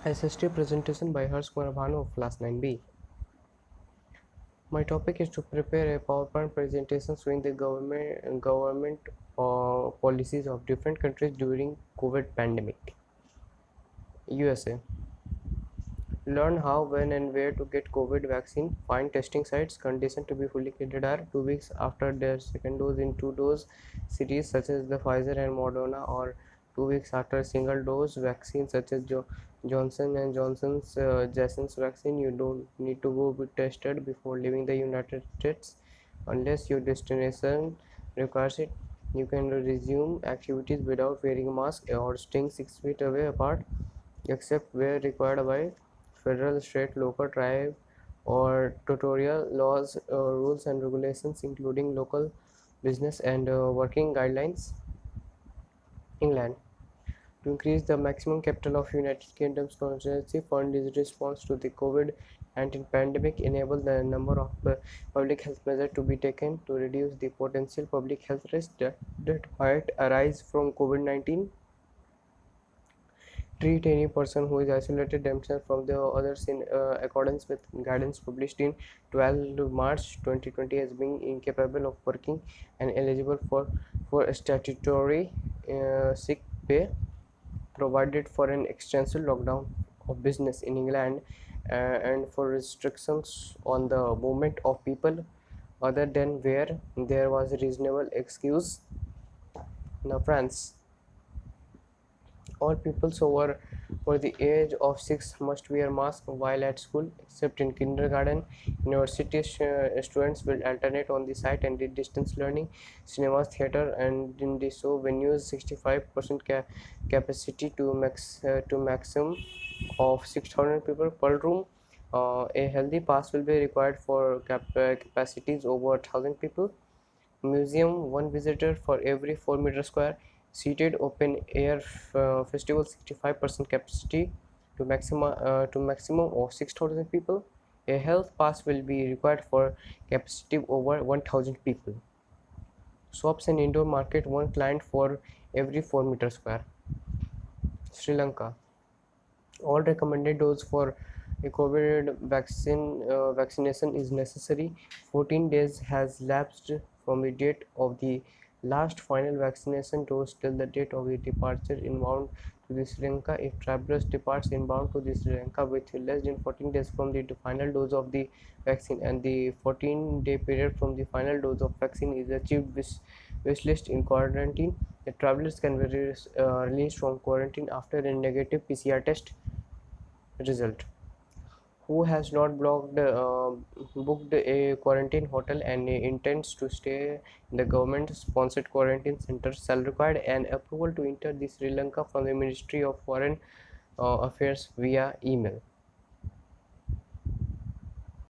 SST presentation by Harsh Kumar Bhanu of class 9B. My topic is to prepare a PowerPoint presentation showing the government policies of different countries during COVID pandemic. USA. Learn how, when, and where to get COVID vaccine. Find testing sites. Condition to be fully cleared are 2 weeks after their second dose in 2-dose cities such as the Pfizer and Moderna, or 2 weeks after a single dose vaccine such as Johnson and Johnson's Jason's vaccine. You don't need to go be tested before leaving the United States unless your destination requires it. You can resume activities without wearing a mask or staying 6 feet away apart, except where required by federal, state, local, tribe, or territorial laws, rules, and regulations, including local business and working guidelines. England. To increase the maximum capital of United Kingdom's contingency fund is response to the COVID-19 pandemic, enable the number of public health measures to be taken to reduce the potential public health risk that might arise from COVID-19. Treat any person who is isolated themselves from the others in accordance with guidance published in 12 March 2020 as being incapable of working and eligible for statutory sick pay, provided for an extensive lockdown of business in England, and for restrictions on the movement of people other than where there was a reasonable excuse. Now, France. All pupils over the age of 6 must wear masks while at school, except in kindergarten. University students will alternate on the site and did distance learning. Cinemas, theater, and in the show venues 65% capacity to maximum of 6,000 people per room. A healthy pass will be required for capacities over 1,000 people. Museum, one visitor for every 4 meter square. Seated open air festival, 65% capacity to maximum of 6,000 people. A health pass will be required for capacity over 1,000 people. Shops and indoor market, one client for every 4 meter square. Sri Lanka. All recommended dose for a COVID vaccination is necessary. 14 days has lapsed from the date of the last final vaccination dose till the date of the departure inbound to the Sri Lanka. If travelers departs inbound to the Sri Lanka with less than 14 days from the final dose of the vaccine and the 14-day period from the final dose of vaccine is achieved with wishlist in quarantine, the travelers can be released from quarantine after a negative PCR test result. Who has not booked a quarantine hotel and intends to stay in the government sponsored quarantine center shall require an approval to enter the Sri Lanka from the Ministry of Foreign Affairs via email.